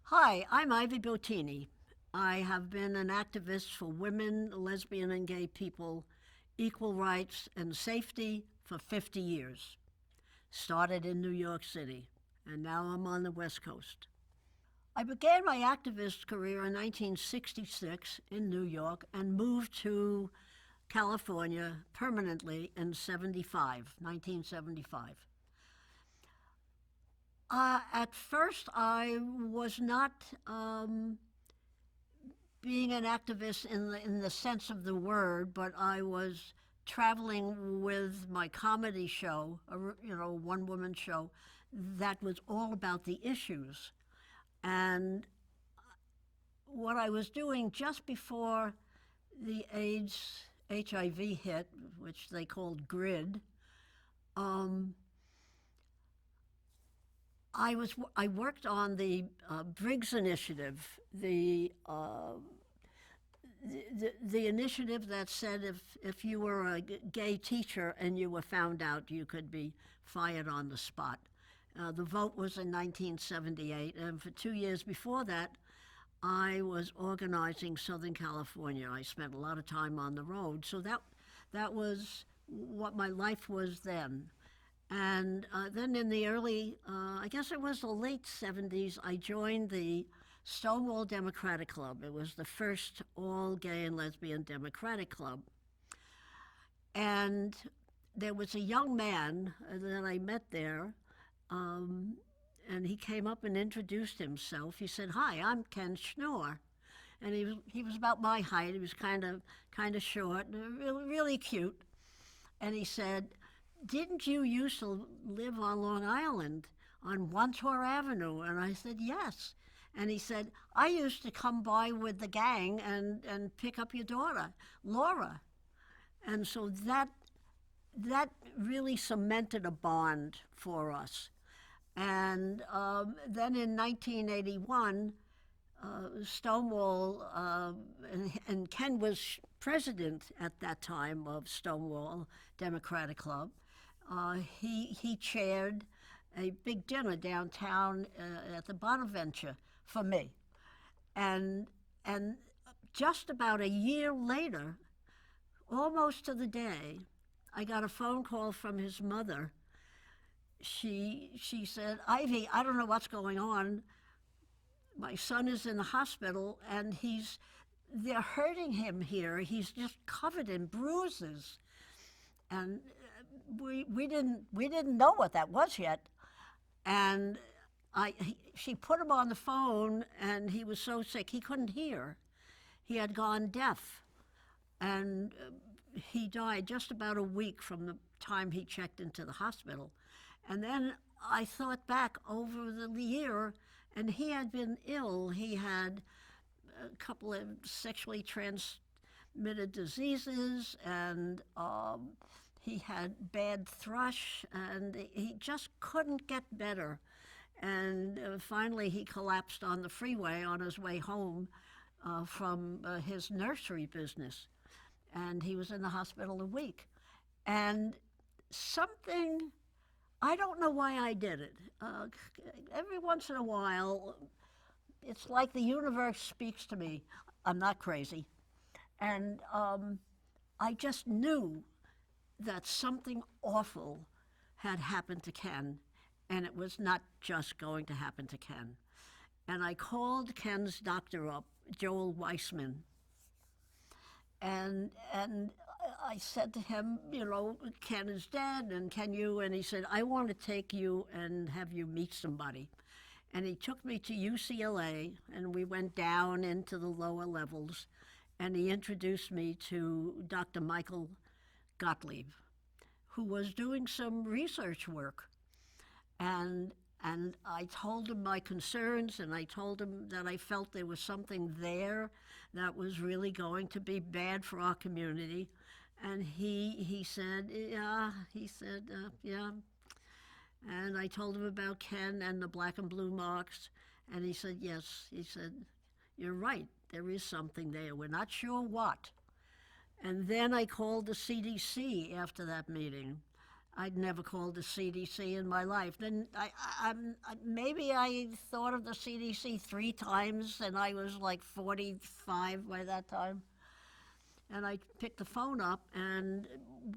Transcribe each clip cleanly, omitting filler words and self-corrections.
Hi, I'm Ivy Bottini. I have been an activist for women, lesbian, and gay people, equal rights, and safety for 50 years. Started in New York City, and now I'm on the West Coast. I began my activist career in 1966 in New York and moved to California permanently in 1975. At first, I was not being an activist in the sense of the word, but I was traveling with my comedy show, a one woman show that was all about the issues. And what I was doing just before the AIDS HIV hit, which they called GRID, um, I worked on the Briggs Initiative, the initiative that said if you were a gay teacher and you were found out, you could be fired on the spot. The vote was in 1978, and for 2 years before that, I was organizing Southern California. I spent a lot of time on the road, so that was what my life was then. And then in the I guess it was the late 70s, I joined the Stonewall Democratic Club. It was the first all gay and lesbian Democratic Club. And there was a young man that I met there, um, and he came up and introduced himself. He said, "Hi, I'm Ken Schnorr." And he was about my height. He was kind of short, really cute. And he said, "Didn't you used to live on Long Island on Wantor Avenue?" And I said, "Yes." And he said, "I used to come by with the gang and pick up your daughter, Laura." And so that really cemented a bond for us. And then in 1981, Stonewall, and Ken was president at that time of Stonewall Democratic Club. He chaired a big dinner downtown at the Bonaventure for me, and and just about a year later, almost to the day, I got a phone call from his mother. She said, "Ivy, I don't know what's going on. My son is in the hospital and they're hurting him here. He's just covered in bruises." And we didn't know what that was yet. And she put him on the phone, and he was so sick he couldn't hear. He had gone deaf, and he died just about a week from the time he checked into the hospital. And then I thought back over the year, and he had been ill. He had a couple of sexually transmitted diseases, and he had bad thrush, and he just couldn't get better. And finally, he collapsed on the freeway on his way home from his nursery business. And he was in the hospital a week. And something, I don't know why I did it. Every once in a while, it's like the universe speaks to me. I'm not crazy. And I just knew that something awful had happened to Ken, and it was not just going to happen to Ken. And I called Ken's doctor up, Joel Weissman, and I said to him, Ken is dead, and can you? And he said, "I want to take you and have you meet somebody." And he took me to UCLA, and we went down into the lower levels, and he introduced me to Dr. Michael Gottlieb, who was doing some research work. And I told him my concerns, and I told him that I felt there was something there that was really going to be bad for our community. And he said, "Yeah," he said, "Yeah." And I told him about Ken and the black and blue marks, and he said, "Yes." He said, "You're right. There is something there. We're not sure what." And then I called the CDC after that meeting. I'd never called the CDC in my life. Then maybe I thought of the CDC 3 times, and I was like 45 by that time. And I picked the phone up, and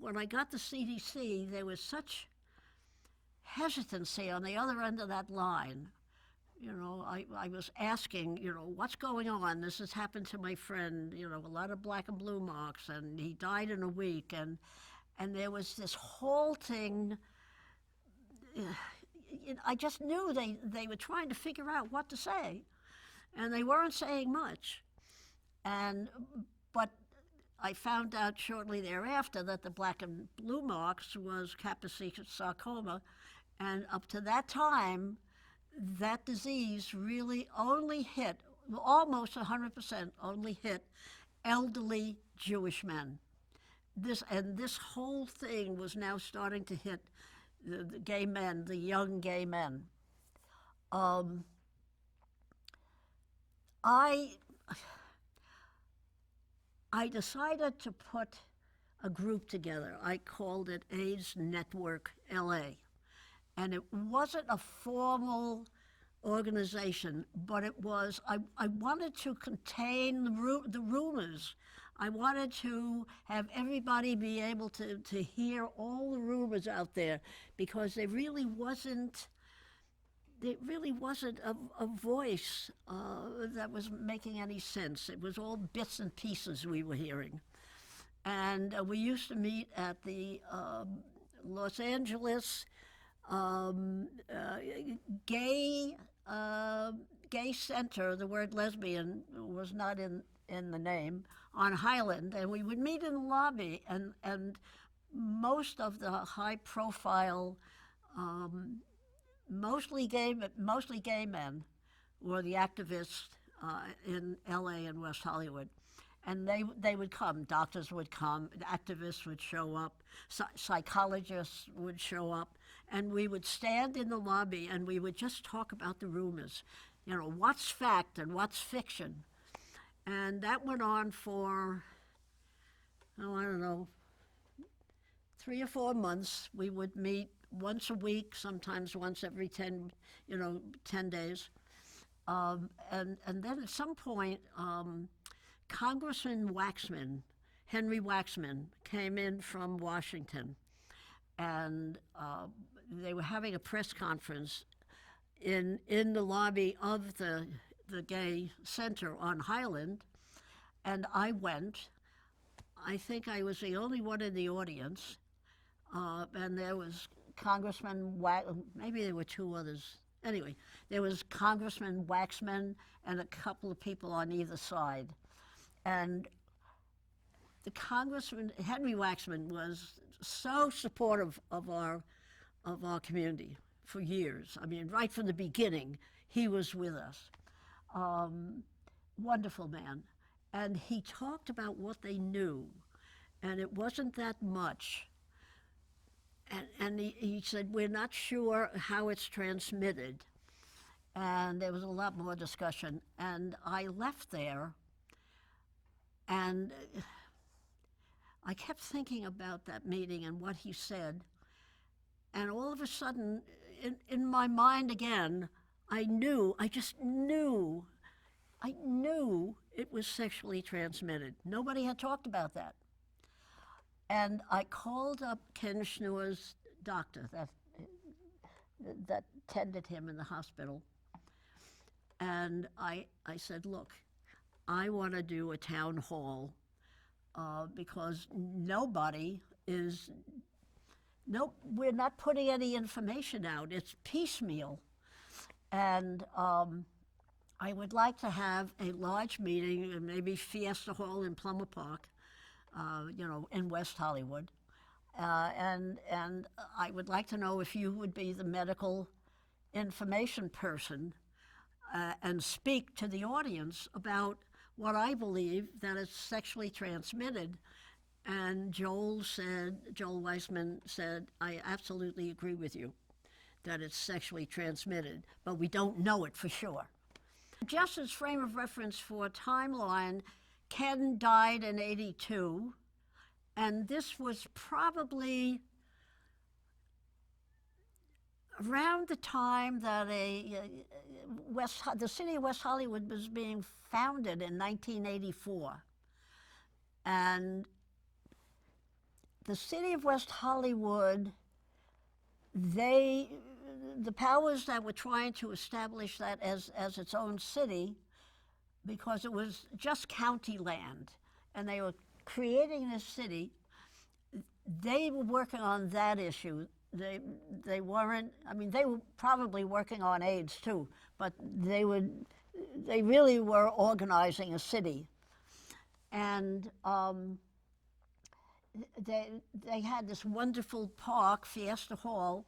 when I got the CDC, there was such hesitancy on the other end of that line. You know, I was asking, you know, what's going on? This has happened to my friend, you know, a lot of black and blue marks, and he died in a week. And there was this halting, I just knew they were trying to figure out what to say. And they weren't saying much. But I found out shortly thereafter that the black and blue marks was Kaposi's sarcoma. And up to that time, that disease really only hit, almost 100% only hit elderly Jewish men. This whole thing was now starting to hit the gay men, the young gay men. I decided to put a group together. I called it AIDS Network LA. And it wasn't a formal organization, but it was, I wanted to contain the rumors. I wanted to have everybody be able to hear all the rumors out there, because there really wasn't a voice that was making any sense. It was all bits and pieces we were hearing. And we used to meet at the Los Angeles gay center. The word lesbian was not in the name, on Highland, and we would meet in the lobby, and most of the high profile, mostly gay men were the activists in LA and West Hollywood. And they would come, doctors would come, activists would show up, psychologists would show up, and we would stand in the lobby and we would just talk about the rumors. You know, what's fact and what's fiction. And that went on for, oh, I don't know, 3 or 4 months. We would meet once a week, sometimes once every 10 days. And then at some point, Congressman Waxman, Henry Waxman, came in from Washington, and they were having a press conference in the lobby of the gay center on Highland, and I went. I think I was the only one in the audience, and there was Congressman maybe there were 2 others. Anyway, there was Congressman Waxman and a couple of people on either side. And the Congressman, Henry Waxman, was so supportive of our community for years. I mean, right from the beginning, he was with us. Wonderful man. And he talked about what they knew, and it wasn't that much. And he said, we're not sure how it's transmitted. And there was a lot more discussion. And I left there, and I kept thinking about that meeting and what he said. And all of a sudden, in my mind again, I just knew it was sexually transmitted. Nobody had talked about that. And I called up Ken Schneur's doctor that tended him in the hospital. And I said, look, I want to do a town hall because we're not putting any information out. It's piecemeal. And I would like to have a large meeting, maybe Fiesta Hall in Plummer Park, in West Hollywood. And I would like to know if you would be the medical information person and speak to the audience about what I believe that it's sexually transmitted. And Joel Weissman said, I absolutely agree with you that it's sexually transmitted, but we don't know it for sure. Just as frame of reference for a timeline, Ken died in '82, and this was probably around the time that the city of West Hollywood was being founded in 1984. And the city of West Hollywood, the powers that were trying to establish that as its own city, because it was just county land, and they were creating this city, they were working on that issue. They weren't. I mean, they were probably working on AIDS too, but they really were organizing a city, and they had this wonderful park, Fiesta Hall,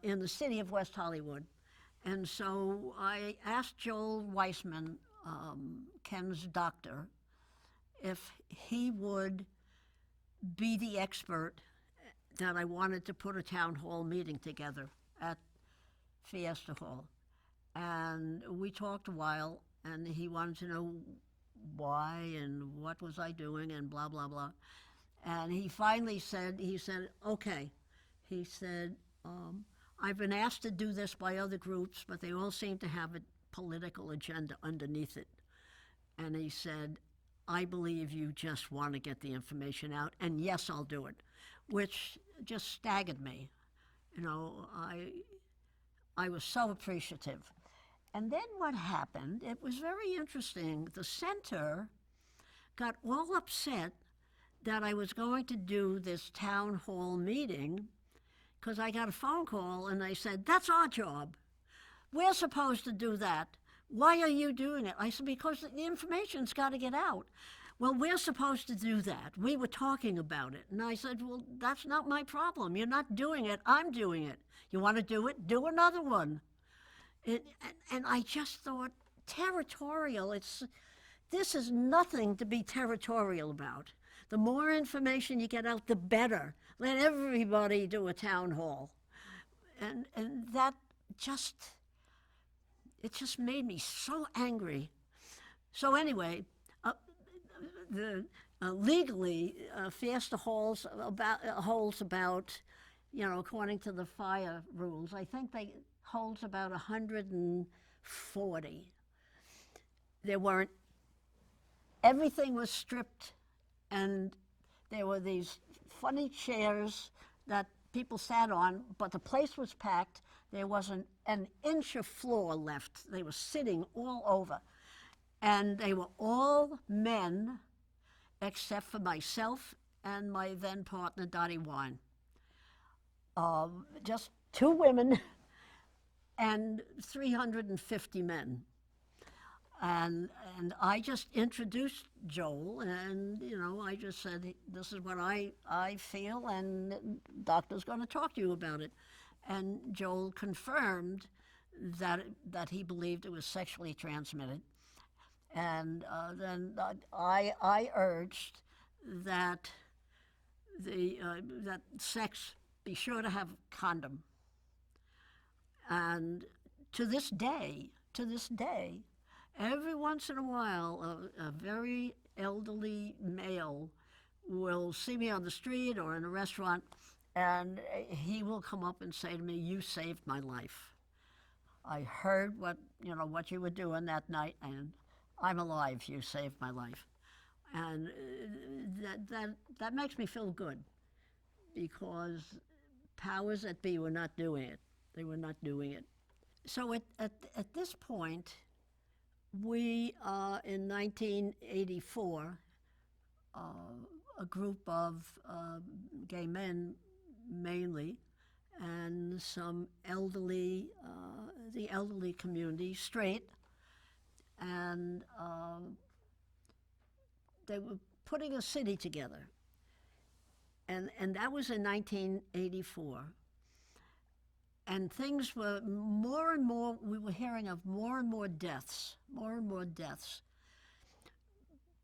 in the city of West Hollywood, and so I asked Joel Weissman, Ken's doctor, if he would be the expert that I wanted to put a town hall meeting together at Fiesta Hall. And we talked a while, and he wanted to know why and what was I doing and blah, blah, blah. And he finally said, okay. He said, I've been asked to do this by other groups, but they all seem to have a political agenda underneath it. And he said, I believe you just want to get the information out, and yes, I'll do it, which just staggered me. You know, I was so appreciative. And then what happened, it was very interesting. The center got all upset that I was going to do this town hall meeting, because I got a phone call and they said, that's our job. We're supposed to do that. Why are you doing it? I said, because the information's got to get out. Well, we're supposed to do that. We were talking about it. And I said, well, that's not my problem. You're not doing it. I'm doing it. You want to do it? Do another one. And I just thought, territorial, this is nothing to be territorial about. The more information you get out, the better. Let everybody do a town hall. And that just, it just made me so angry. So anyway, legally, Fiesta holds about, you know, according to the fire rules, I think they holds about 140. There weren't, everything was stripped, and there were these funny chairs that people sat on, but the place was packed. There wasn't an inch of floor left. They were sitting all over. And they were all men, except for myself and my then partner, Dottie Wine. Just 2 women and 350 men. And I just introduced Joel, and, you know, I just said, this is what I feel, and the doctor's going to talk to you about it. And Joel confirmed that he believed it was sexually transmitted. And then I urged that that sex be sure to have condom. And to this day, every once in a while, a very elderly male will see me on the street or in a restaurant, and he will come up and say to me, "You saved my life. I heard what you were doing that night, and I'm alive. You saved my life." And that makes me feel good, because powers that be were not doing it. They were not doing it. So at this point, we, in 1984, a group of gay men mainly, and some elderly, the elderly community, straight, and they were putting a city together. And that was in 1984. And things were more and more, we were hearing of more and more deaths.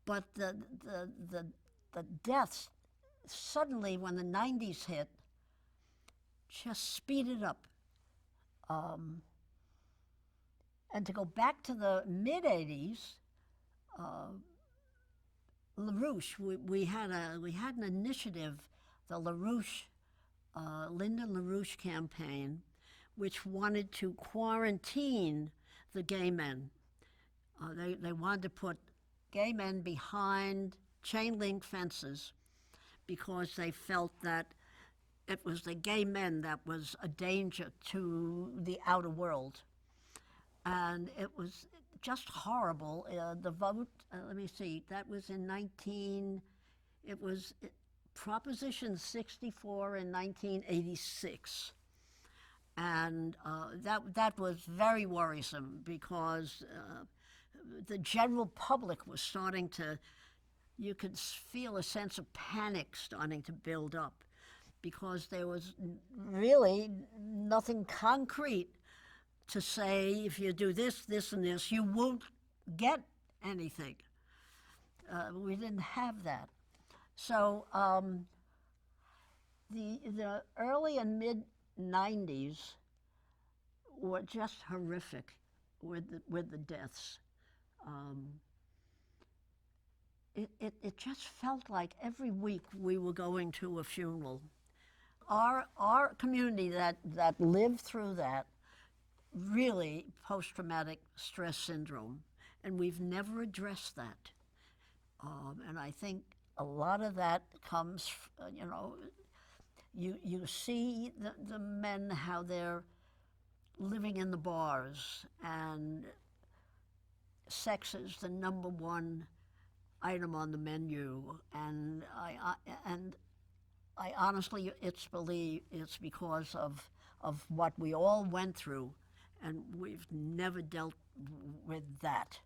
But the deaths, suddenly when the 90s hit, just speeded up. And to go back to the mid-'80s, LaRouche, we had an initiative, the LaRouche, Lyndon LaRouche campaign, which wanted to quarantine the gay men. They wanted to put gay men behind chain link fences because they felt that it was the gay men that was a danger to the outer world. And it was just horrible. The vote, let me see, that was in it was Proposition 64 in 1986. And that was very worrisome because the general public was starting to, you could feel a sense of panic starting to build up because there was really nothing concrete to say if you do this, this, and this, you won't get anything. We didn't have that. So the early and mid 90s were just horrific with the deaths. It just felt like every week we were going to a funeral. Our community that lived through that really post-traumatic stress syndrome, and we've never addressed that. And I think a lot of that comes, you see the men, how they're living in the bars, and sex is the number one item on the menu, and I honestly, it's because of what we all went through, and we've never dealt with that.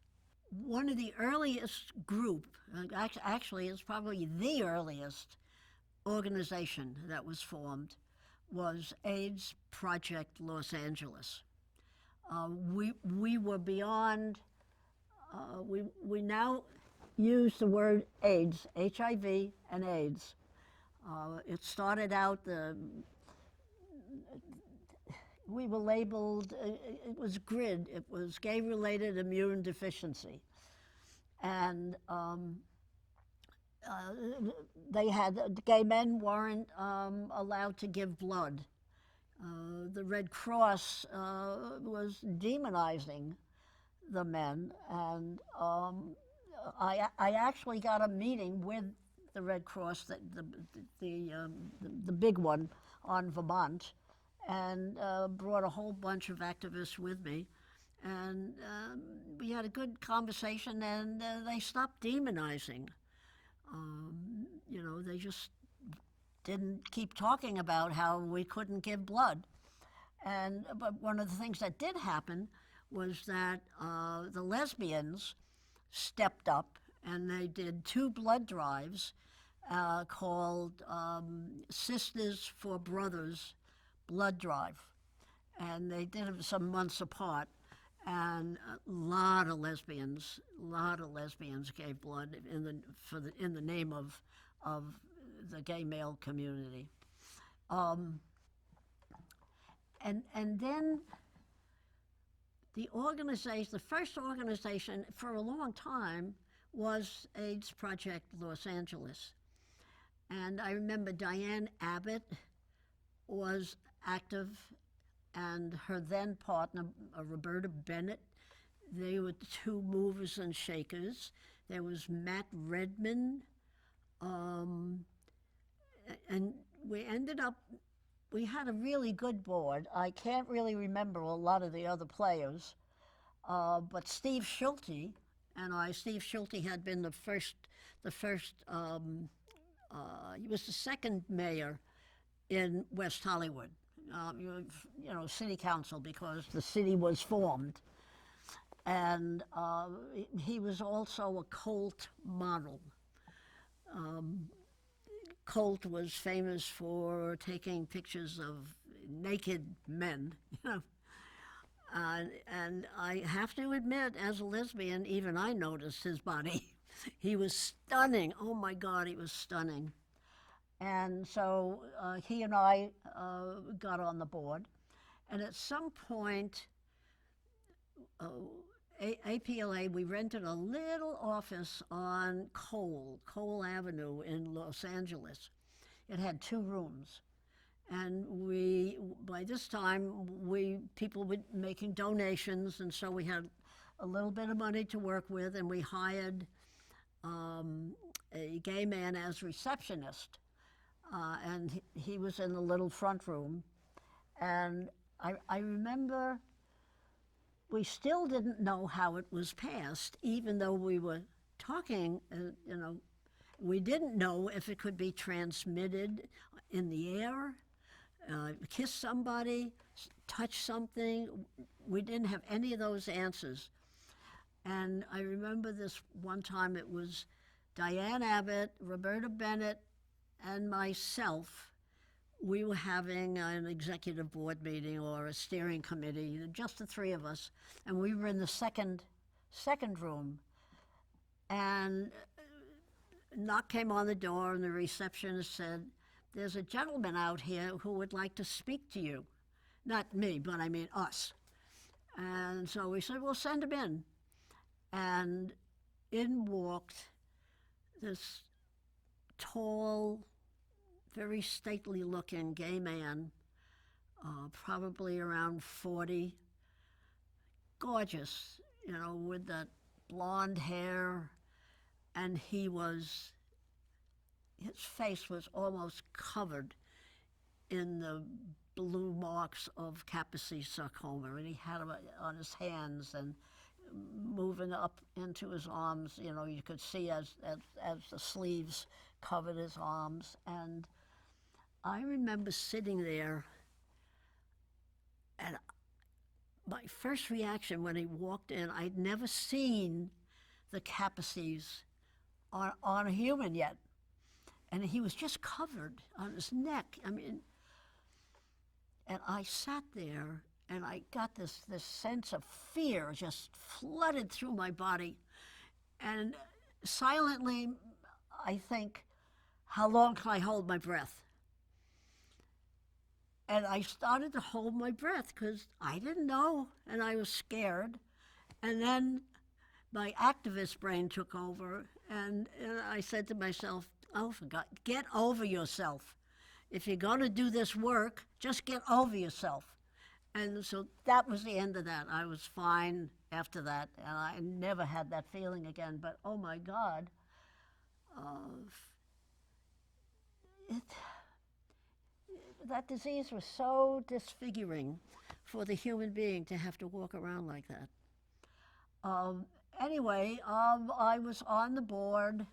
One of the earliest group, actually it's probably the earliest organization that was formed, was AIDS Project Los Angeles. We were beyond, we now use the word AIDS, HIV and AIDS. It started out, we were labeled, it was GRID, it was gay-related immune deficiency. And the gay men weren't allowed to give blood. The Red Cross was demonizing the men, and I actually got a meeting with the Red Cross, the big one on Vermont, and brought a whole bunch of activists with me, and we had a good conversation, and they stopped demonizing. They just didn't keep talking about how we couldn't give blood. But one of the things that did happen was that the lesbians stepped up, and they did 2 blood drives called Sisters for Brothers blood drive. And they did it some months apart, and a lot of lesbians gave blood in the name of the gay male community. And then the first organization for a long time was AIDS Project Los Angeles. And I remember Diane Abbott was active, and her then partner, Roberta Bennett, they were 2 movers and shakers. There was Matt Redman, and we had a really good board. I can't really remember a lot of the other players, but Steve Schulte Steve Schulte had been the first, he was the second mayor in West Hollywood, city council, because the city was formed. And he was also a Colt model. Colt was famous for taking pictures of naked men, and I have to admit, as a lesbian, even I noticed his body. He was stunning. Oh my God, he was stunning. And so he and I got on the board. And at some point, APLA, we rented a little office on Cole Avenue in Los Angeles. It had 2 rooms. And by this time, people were making donations, and so we had a little bit of money to work with, and we hired a gay man as receptionist, and he was in the little front room. And I remember we still didn't know how it was passed, even though we were talking, we didn't know if it could be transmitted in the air, kiss somebody, touch something. We didn't have any of those answers. And I remember this one time, it was Diane Abbott, Roberta Bennett, and myself. We were having an executive board meeting or a steering committee, just the three of us, and we were in the second room. And a knock came on the door, and the receptionist said, "There's a gentleman out here who would like to speak to you." Not me, but I mean us. And so we said, "Well, send him in." And in walked this tall, very stately looking gay man, probably around 40, gorgeous, with that blonde hair, and his face was almost covered in the blue marks of Kaposi sarcoma, and he had them on his hands and moving up into his arms. You could see as the sleeves covered his arms. And I remember sitting there, and my first reaction when he walked in, I'd never seen the Kaposis on a human yet. And he was just covered on his neck. And I sat there, and I got this sense of fear just flooded through my body. And silently, I think, how long can I hold my breath? And I started to hold my breath because I didn't know, and I was scared. And then my activist brain took over, and I said to myself, "Oh, for God, get over yourself. If you're going to do this work, just get over yourself." And so that was the end of that. I was fine after that, and I never had that feeling again. But oh my God, that disease was so disfiguring for the human being to have to walk around like that. Anyway, I was on the board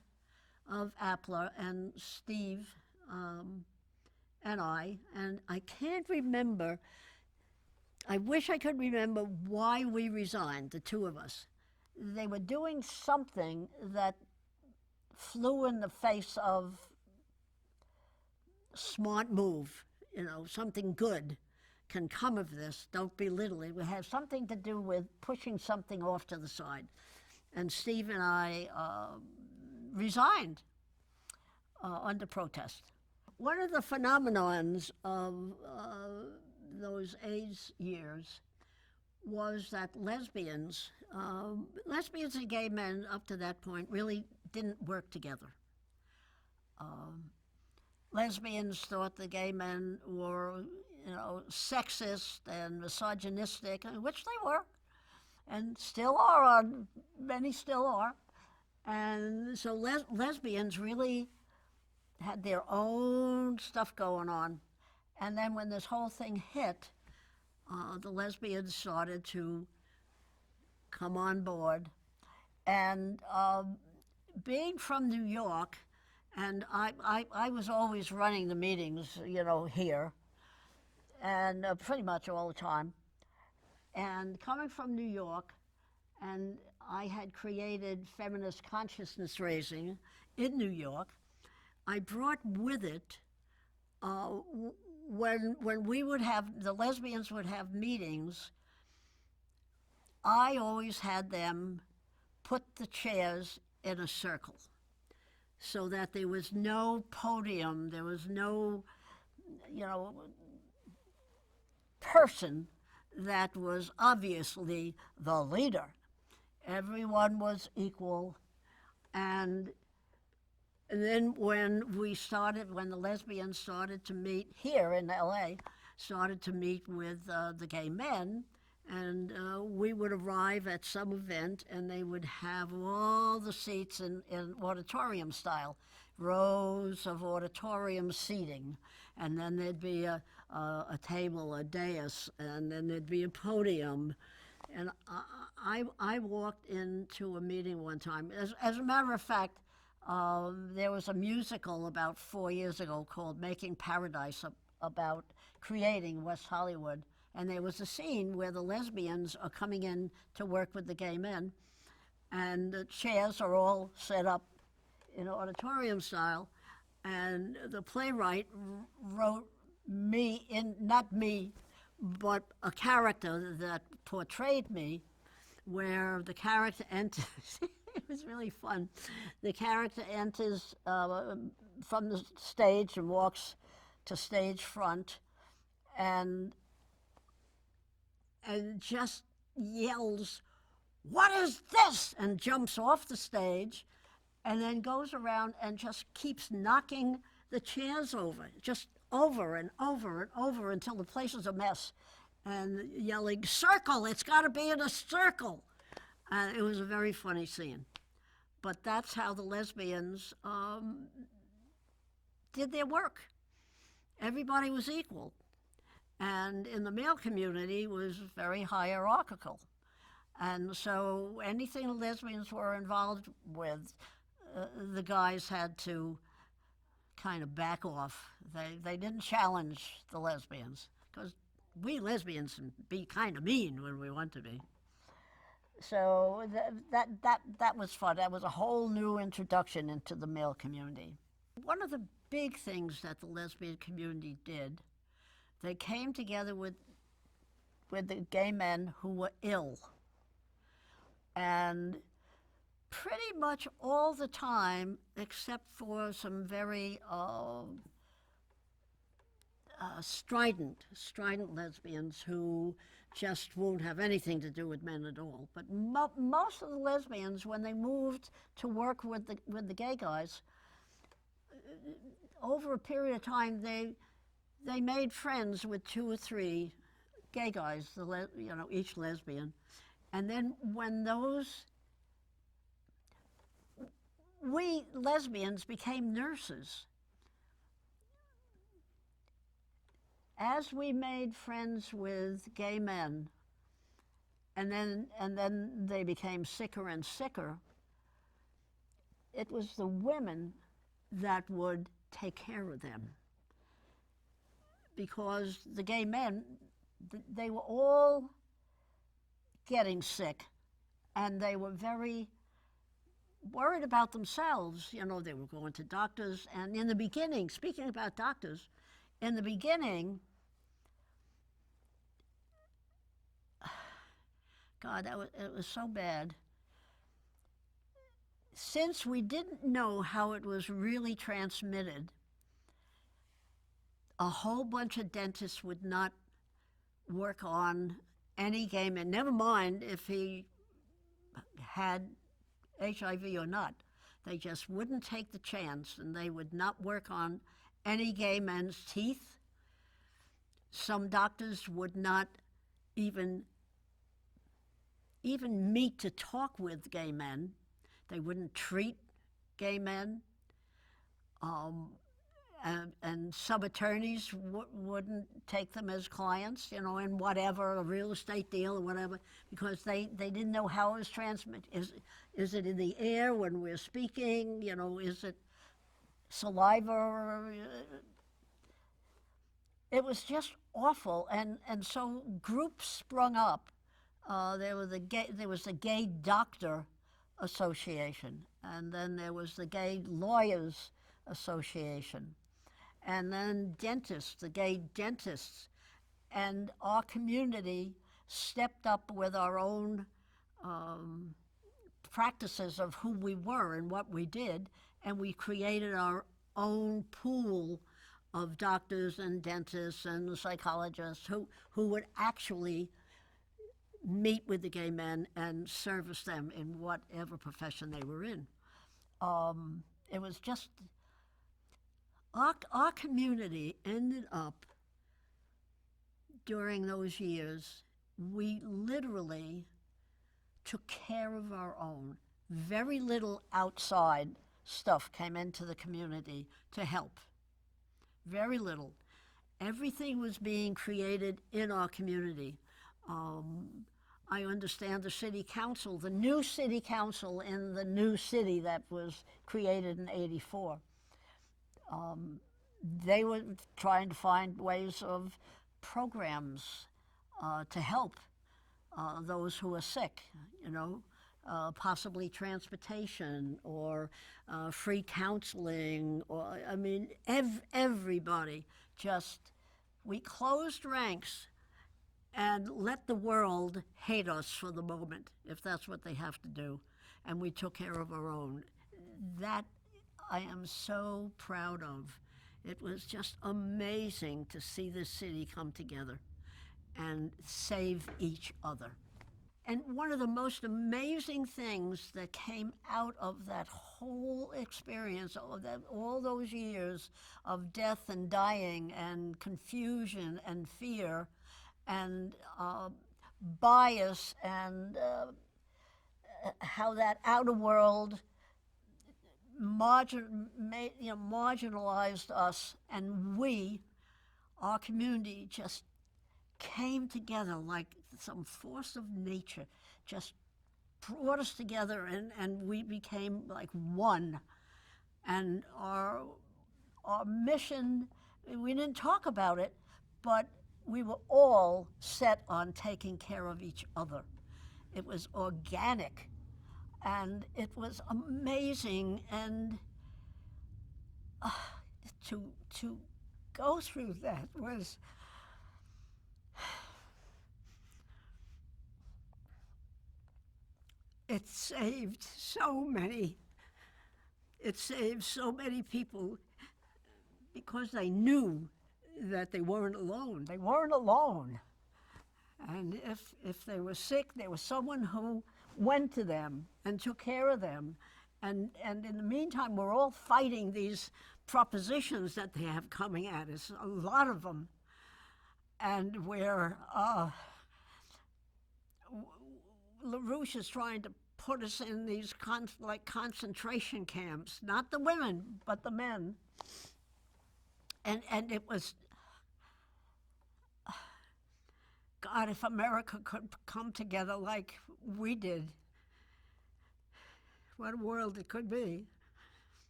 of APLA, and Steve and I can't remember, I wish I could remember why we resigned, the two of us. They were doing something that flew in the face of smart move, something good can come of this, don't belittle it. It has something to do with pushing something off to the side. And Steve and I resigned under protest. One of the phenomenons of those AIDS years was that lesbians and gay men up to that point really didn't work together. Lesbians thought the gay men were, sexist and misogynistic, which they were, and still are, many still are. And so lesbians really had their own stuff going on. And then when this whole thing hit, the lesbians started to come on board. And being from New York, and I was always running the meetings, here, and pretty much all the time. And coming from New York, and I had created feminist consciousness raising in New York, I brought with it, when the lesbians would have meetings, I always had them put the chairs in a circle so that there was no podium, there was no, person that was obviously the leader. Everyone was equal, and And then when the lesbians started to meet here in LA, started to meet with the gay men, and we would arrive at some event and they would have all the seats in auditorium style, rows of auditorium seating. And then there'd be a table, a dais, and then there'd be a podium. And I walked into a meeting one time. As a matter of fact, there was a musical about 4 years ago called Making Paradise about creating West Hollywood. And there was a scene where the lesbians are coming in to work with the gay men, and the chairs are all set up in auditorium style. And the playwright wrote not me, but a character that portrayed me, where the character enters. It was really fun. The character enters from the stage and walks to stage front, and just yells, "What is this?" and jumps off the stage, and then goes around and just keeps knocking the chairs over, just over and over and over until the place is a mess, and yelling, "Circle, it's got to be in a circle." It was a very funny scene. But that's how the lesbians did their work. Everybody was equal. And in the male community was very hierarchical. And so anything the lesbians were involved with, the guys had to kind of back off. They didn't challenge the lesbians, because we lesbians can be kind of mean when we want to be. So that was fun. That was a whole new introduction into the male community. One of the big things that the lesbian community did, they came together with the gay men who were ill. And pretty much all the time, except for some very strident lesbians who just won't have anything to do with men at all. But most of the lesbians, when they moved to work with the gay guys, over a period of time, they made friends with 2 or 3 gay guys, each lesbian. And then when we lesbians became nurses. As we made friends with gay men, and then they became sicker and sicker, it was the women that would take care of them. Because the gay men, they were all getting sick, and they were very worried about themselves. They were going to doctors, and in the beginning, speaking about doctors, in the beginning, God, it was so bad. Since we didn't know how it was really transmitted, a whole bunch of dentists would not work on any gay man, never mind if he had HIV or not. They just wouldn't take the chance, and they would not work on any gay men's teeth. Some doctors would not even meet to talk with gay men. They wouldn't treat gay men. And some attorneys wouldn't take them as clients, in whatever, a real estate deal or whatever, because they didn't know how it was transmitted. Is it in the air when we're speaking? Is it saliva? It was just awful, and so groups sprung up. There was the Gay Doctor Association, and then there was the Gay Lawyers Association, and then dentists, the gay dentists, and our community stepped up with our own practices of who we were and what we did, and we created our own pool of doctors and dentists and psychologists who would actually meet with the gay men and service them in whatever profession they were in. it was just, our community ended up during those years, we literally took care of our own. Very little outside stuff came into the community to help. Very little. Everything was being created in our community. I understand the city council, the new city council in the new city that was created in '84. They were trying to find ways of programs to help those who are sick, you know, possibly transportation or free counseling, or I mean, everybody just, we closed ranks and let the world hate us for the moment, if that's what they have to do, and we took care of our own. That I am so proud of. It was just amazing to see this city come together and save each other. And one of the most amazing things that came out of that whole experience, of that, all those years of death and dying and confusion and fear and bias and how that outer world marginalized us, and we, our community, just came together like some force of nature, just brought us together, and we became like one. And our mission, we didn't talk about it, but we were all set on taking care of each other. It was organic, and it was amazing, and to go through that was, it saved so many. It saved so many people because they knew that they weren't alone. They weren't alone. And if they were sick, there was someone who went to them and took care of them. And in the meantime, we're all fighting these propositions that they have coming at us, a lot of them. And where LaRouche is trying to put us in these like concentration camps, not the women, but the men. And it was, God, if America could come together like we did, what a world it could be.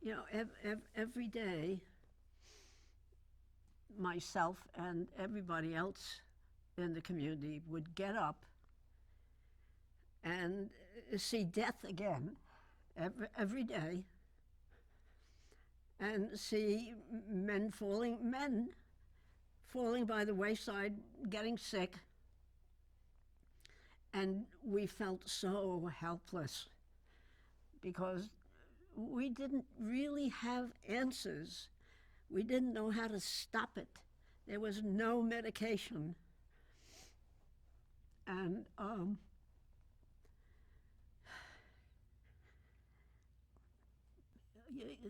You know, every day, myself and everybody else in the community would get up and see death again every day, and see men falling by the wayside, getting sick, and we felt so helpless because we didn't really have answers. We didn't know how to stop it. There was no medication. And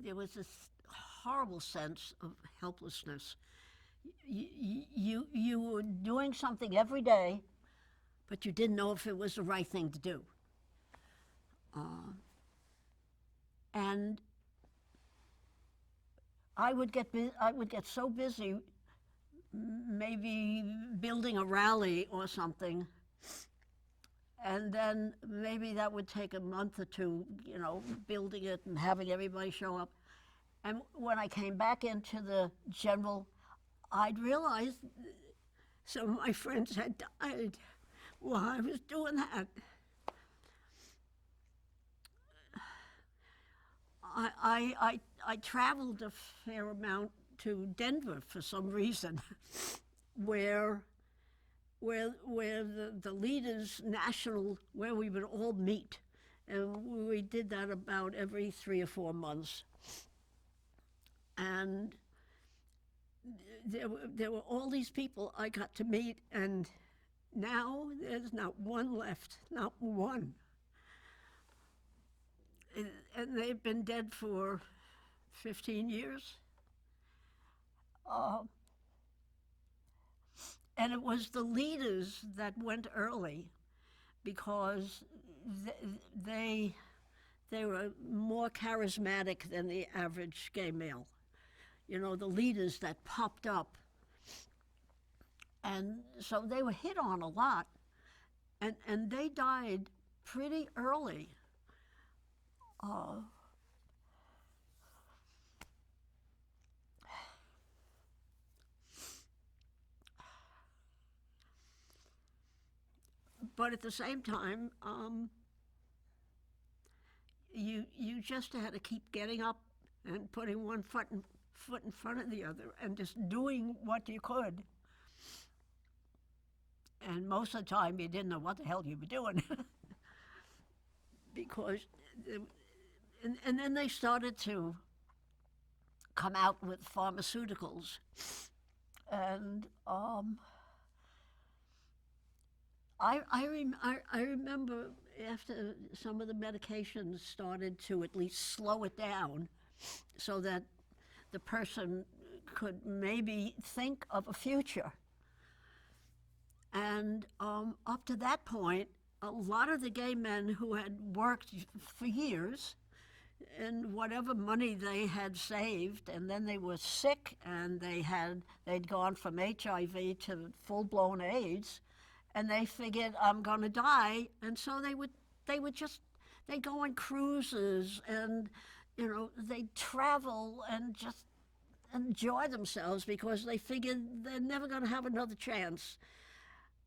there was this horrible sense of helplessness. You were doing something every day, but you didn't know if it was the right thing to do. And I would get so busy, maybe building a rally or something, and then maybe that would take a month or two, you know, building it and having everybody show up. And when I came back into the general, I'd realized some of my friends had died while I was doing that. I traveled a fair amount to Denver for some reason, where the leaders national, where we would all meet, and we did that about every 3 or 4 months. And there were all these people I got to meet, and now there's not one left, not one. and they've been dead for 15 years. Uh, and it was the leaders that went early because they they were more charismatic than the average gay male. You know, the leaders that popped up. And so they were hit on a lot. And they died pretty early. Uh, but at the same time, you just had to keep getting up and putting one foot in front of the other and just doing what you could. And most of the time, you didn't know what the hell you were doing. Because, and then they started to come out with pharmaceuticals. And I remember after some of the medications started to at least slow it down so that the person could maybe think of a future. And up to that point, a lot of the gay men who had worked for years and whatever money they had saved, and then they were sick and they'd gone from HIV to full-blown AIDS, and they figured, I'm going to die. And so they'd go on cruises and, you know, they'd travel and just enjoy themselves because they figured they're never going to have another chance.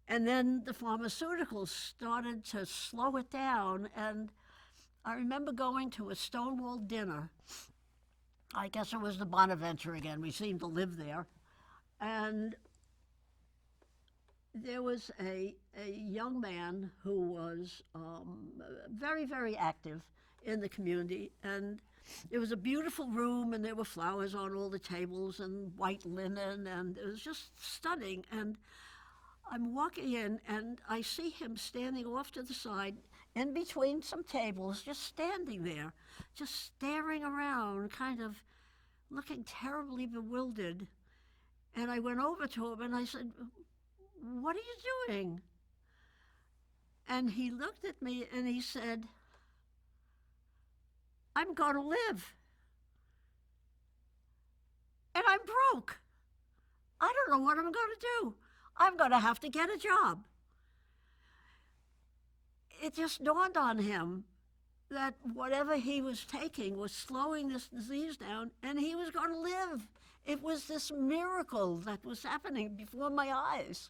And then the pharmaceuticals started to slow it down. And I remember going to a Stonewall dinner. I guess it was the Bonaventure again. We seemed to live there. And there was a young man who was very, very active in the community. And it was a beautiful room, and there were flowers on all the tables and white linen, and it was just stunning. And I'm walking in, and I see him standing off to the side in between some tables, just standing there, just staring around, kind of looking terribly bewildered. And I went over to him, and I said, what are you doing? And he looked at me, and he said, I'm going to live. And I'm broke. I don't know what I'm going to do. I'm going to have to get a job. It just dawned on him that whatever he was taking was slowing this disease down, and he was going to live. It was this miracle that was happening before my eyes.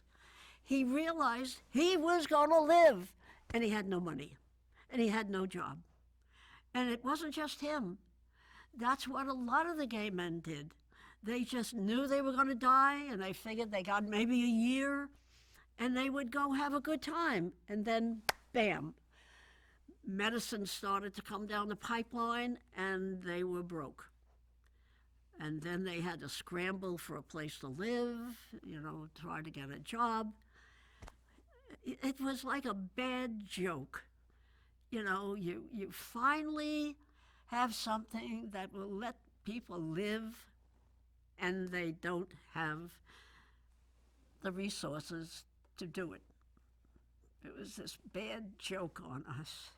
He realized he was going to live, and he had no money, and he had no job. And it wasn't just him. That's what a lot of the gay men did. They just knew they were going to die, and they figured they got maybe a year, and they would go have a good time. And then, bam, medicine started to come down the pipeline, and they were broke. And then they had to scramble for a place to live, you know, try to get a job. It was like a bad joke. You know, you finally have something that will let people live, and they don't have the resources to do it. It was this bad joke on us.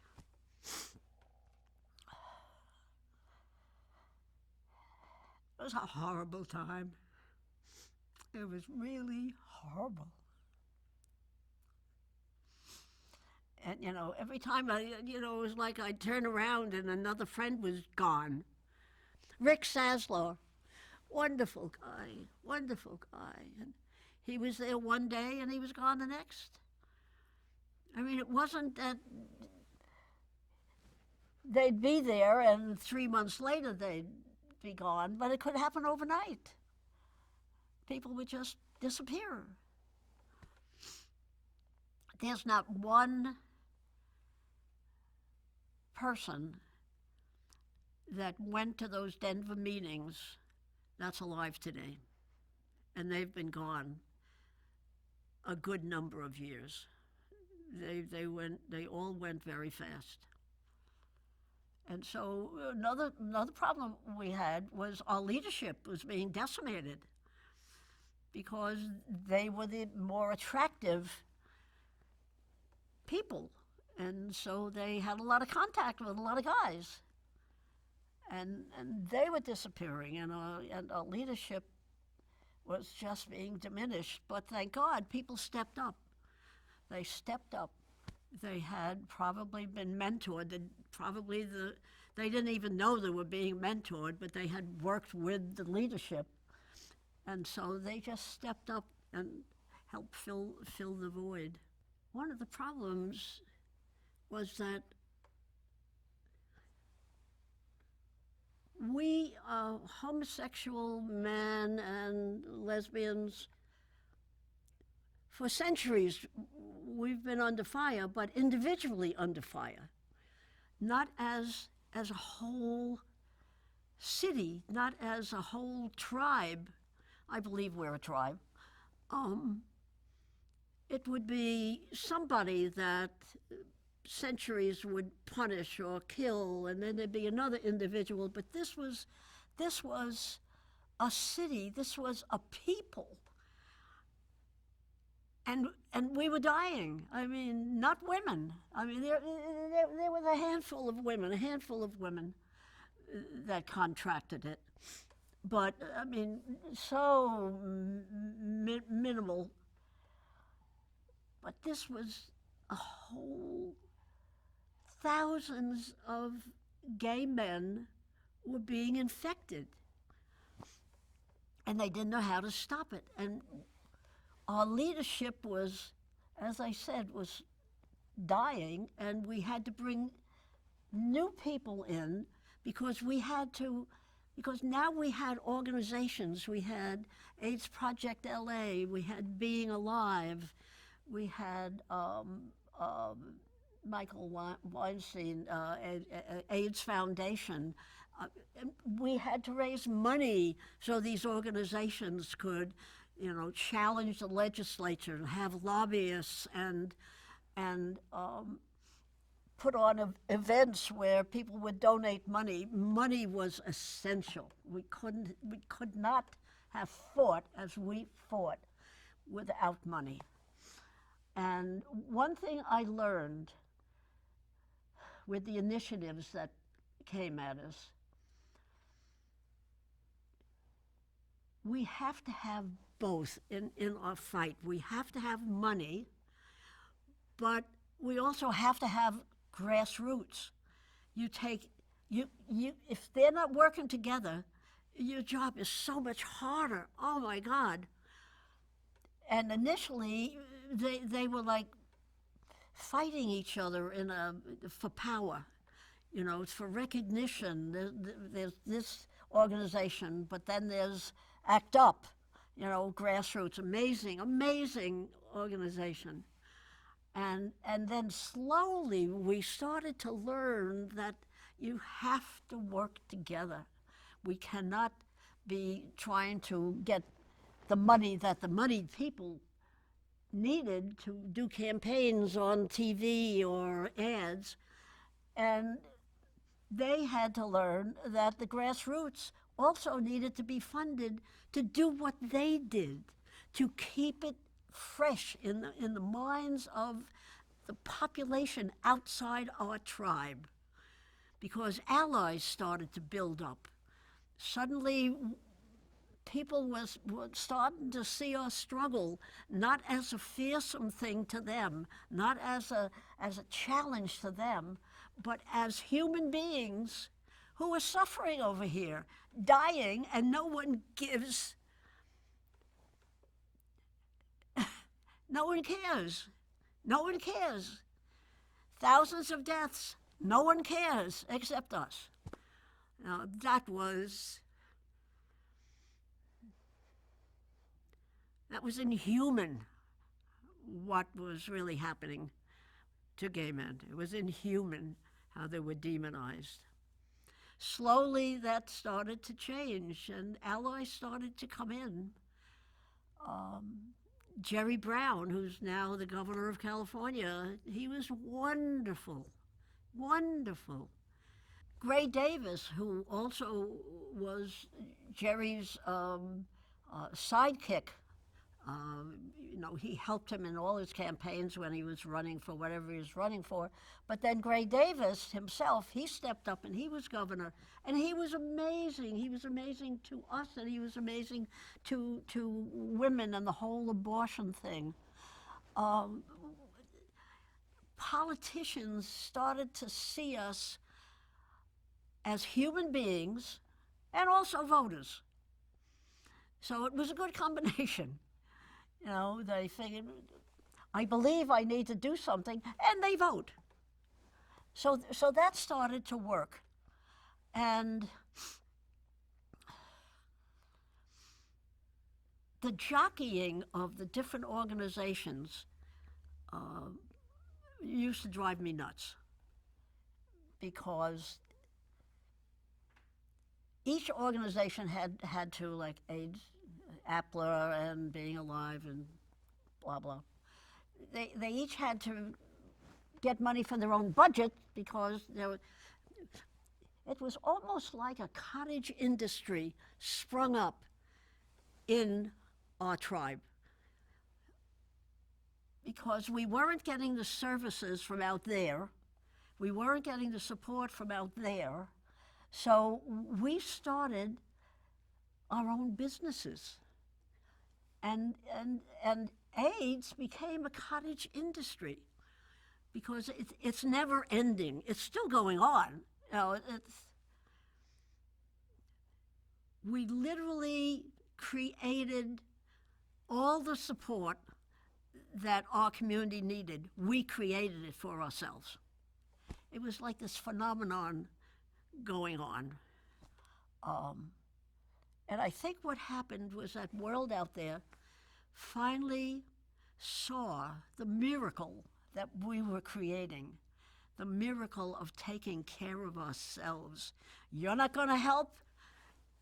It was a horrible time. It was really horrible. And, you know, every time it was like I'd turn around and another friend was gone. Rick Saslow, wonderful guy. And he was there one day and he was gone the next. I mean, it wasn't that they'd be there and 3 months later they'd be gone, but it could happen overnight. People would just disappear. There's not one person that went to those Denver meetings that's alive today. And they've been gone a good number of years. They all went very fast. And so another problem we had was our leadership was being decimated because they were the more attractive people. And so they had a lot of contact with a lot of guys. And they were disappearing, and our leadership was just being diminished. But thank God, people stepped up. They stepped up. They had probably been mentored. They didn't even know they were being mentored, but they had worked with the leadership, and so they just stepped up and helped fill the void. One of the problems was that we homosexual men and lesbians, for centuries, we've been under fire, but individually under fire, not as a whole city, not as a whole tribe. I believe we're a tribe. It would be somebody that centuries would punish or kill, and then there'd be another individual. But this was a city. This was a people. And we were dying. I mean, not women. I mean, there was a handful of women that contracted it. But, I mean, so minimal. But this was a whole, thousands of gay men were being infected. And they didn't know how to stop it. And our leadership was, as I said, was dying, and we had to bring new people in because now we had organizations. We had AIDS Project LA, we had Being Alive, we had Michael Weinstein, AIDS Foundation. We had to raise money so these organizations could, challenge the legislature and have lobbyists and put on events where people would donate money. Money was essential. We could not have fought as we fought without money. And one thing I learned with the initiatives that came at us, we have to have both in our fight. We have to have money, but we also have to have grassroots. If they're not working together, your job is so much harder. Oh my God. And initially, they were like fighting each other for power. It's for recognition. There's this organization, but then there's ACT UP, grassroots, amazing organization. And then slowly we started to learn that you have to work together. We cannot be trying to get the money that the moneyed people needed to do campaigns on TV or ads. And they had to learn that the grassroots also needed to be funded to do what they did, to keep it fresh in the minds of the population outside our tribe, because allies started to build up. Suddenly, people were starting to see our struggle not as a fearsome thing to them, not as a challenge to them, but as human beings who are suffering over here, dying, and no one gives. No one cares. No one cares. Thousands of deaths. No one cares except us. Now, that was inhuman, what was really happening to gay men. It was inhuman how they were demonized. Slowly, that started to change, and allies started to come in. Jerry Brown, who's now the governor of California, he was wonderful, wonderful. Gray Davis, who also was Jerry's sidekick, he helped him in all his campaigns when he was running for whatever he was running for. But then Gray Davis himself, he stepped up and he was governor, and he was amazing. He was amazing to us, and he was amazing to women and the whole abortion thing. Um, Politicians started to see us as human beings and also voters. So it was a good combination. They figured, I believe I need to do something, and they vote. So that started to work. And the jockeying of the different organizations used to drive me nuts, because each organization had to, like AIDS, APLA, and Being Alive, and blah blah. They each had to get money from their own budget, because it was almost like a cottage industry sprung up in our tribe, because we weren't getting the services from out there, we weren't getting the support from out there, so we started our own businesses. And AIDS became a cottage industry, because it's never ending. It's still going on. We literally created all the support that our community needed. We created it for ourselves. It was like this phenomenon going on. And I think what happened was that world out there finally saw the miracle that we were creating, the miracle of taking care of ourselves. You're not going to help?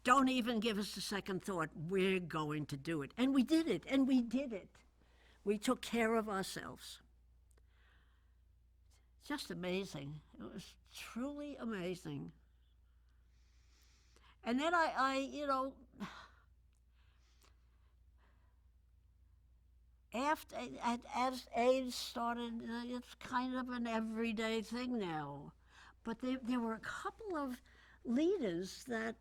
Don't even give us a second thought. We're going to do it. And we did it, and we did it. We took care of ourselves. Just amazing. It was truly amazing. And then as AIDS started, it's kind of an everyday thing now. But there were a couple of leaders that,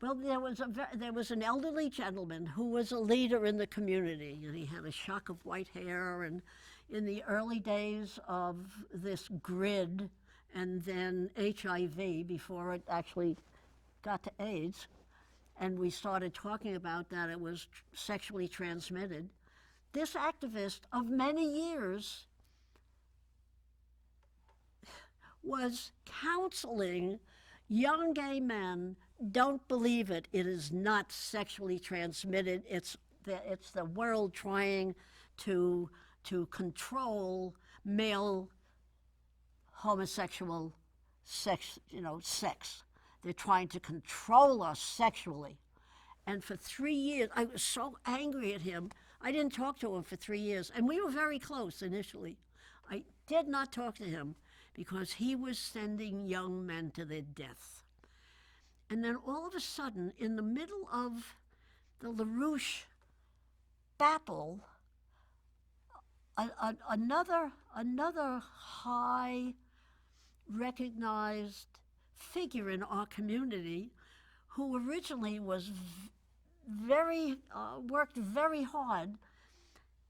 well, there was an elderly gentleman who was a leader in the community, and he had a shock of white hair. And in the early days of this GRID, and then HIV, before it actually got to AIDS, and we started talking about that it was sexually transmitted, this activist of many years was counseling young gay men. Don't believe it. It is not sexually transmitted. It's the world trying to control male homosexual sex. They're trying to control us sexually. And for 3 years, I was so angry at him. I didn't talk to him for 3 years. And we were very close initially. I did not talk to him because he was sending young men to their death. And then all of a sudden, in the middle of the LaRouche battle, another high recognized figure in our community, who originally was worked very hard,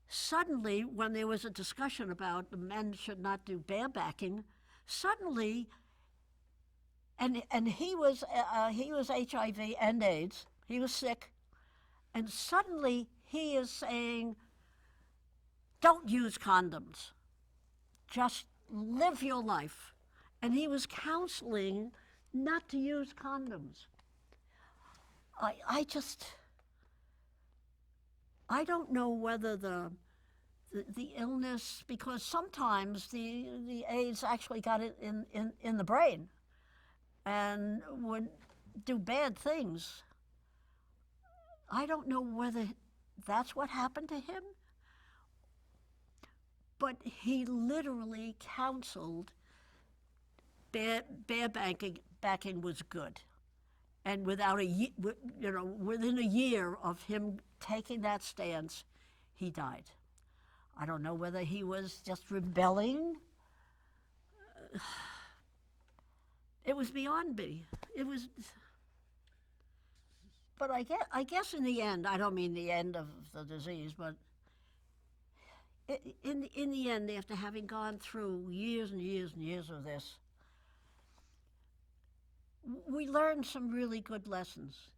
suddenly, when there was a discussion about the men should not do barebacking, suddenly, and he was HIV and AIDS, he was sick, and suddenly he is saying, don't use condoms, just live your life. And he was counseling not to use condoms. I don't know whether the illness, because sometimes the AIDS actually got it in the brain and would do bad things. I don't know whether that's what happened to him, but he literally counseled backing was good. And within a year of him taking that stance, he died. I don't know whether he was just rebelling. It was beyond me. It was, but I guess in the end, I don't mean the end of the disease, but in the end, after having gone through years and years and years of this, we learned some really good lessons.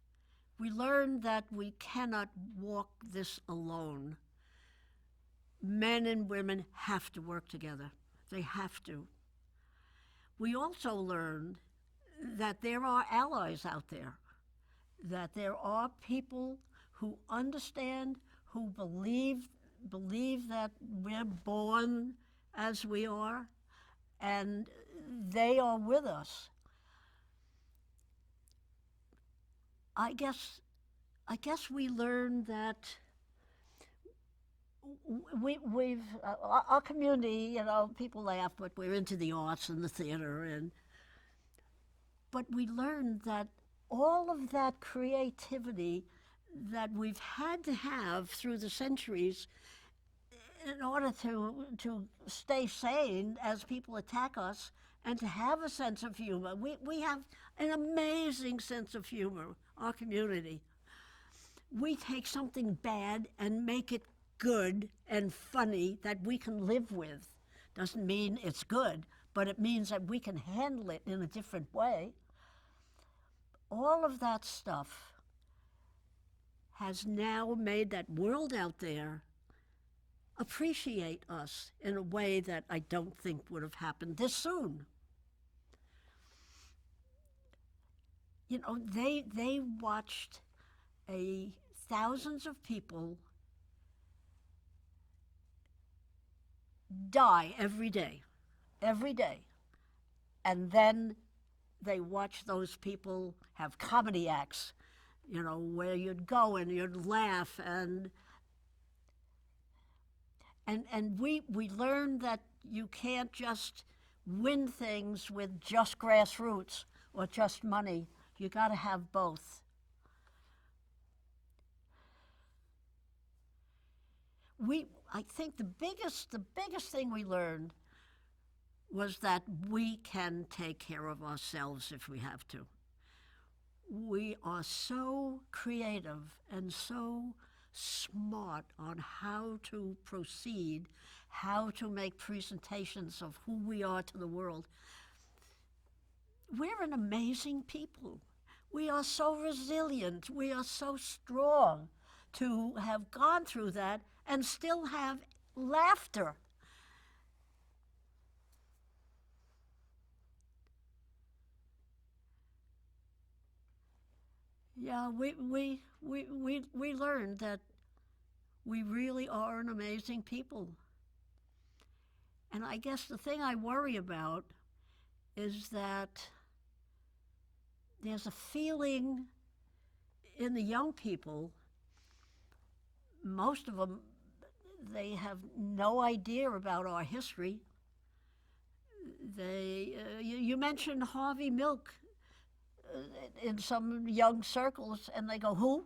We learned that we cannot walk this alone. Men and women have to work together. They have to. We also learned that there are allies out there, that there are people who understand, who believe that we're born as we are, and they are with us. I guess we learned that our community, people laugh, but we're into the arts and the theater, but we learned that all of that creativity that we've had to have through the centuries in order to stay sane as people attack us and to have a sense of humor. We have an amazing sense of humor, our community. We take something bad and make it good and funny that we can live with. Doesn't mean it's good, but it means that we can handle it in a different way. All of that stuff has now made that world out there appreciate us in a way that I don't think would have happened this soon. They watched thousands of people die every day, and then they watched those people have comedy acts, where you'd go and you'd laugh, and we learned that you can't just win things with just grassroots or just money. You got to have both. I think the biggest thing we learned was that we can take care of ourselves if we have to. We are so creative and so smart on how to proceed, how to make presentations of who we are to the world. We're an amazing people. We are so resilient. We are so strong to have gone through that and still have laughter. Yeah, we learned that we really are an amazing people. And I guess the thing I worry about is that there's a feeling in the young people, most of them, they have no idea about our history. You mentioned Harvey Milk in some young circles, and they go, who?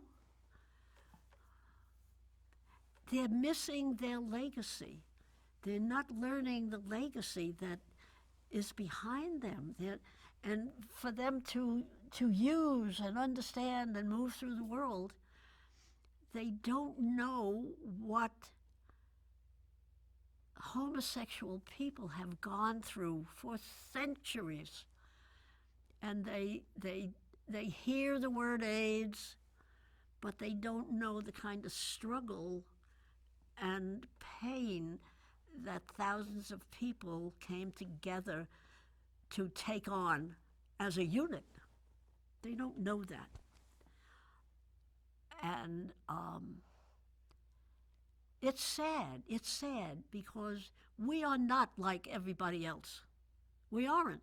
They're missing their legacy. They're not learning the legacy that is behind them. And for them to use and understand and move through the world, they don't know what homosexual people have gone through for centuries. And they hear the word AIDS, but they don't know the kind of struggle and pain that thousands of people came together to take on as a unit. They don't know that. And it's sad. It's sad because we are not like everybody else. We aren't.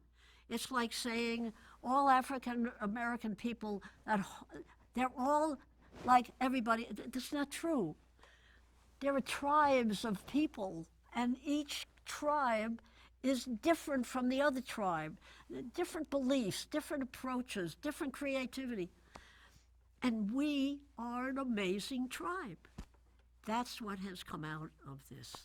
It's like saying all African American people, they're all like everybody. That's not true. There are tribes of people, and each tribe is different from the other tribe, different beliefs, different approaches, different creativity. And we are an amazing tribe. That's what has come out of this.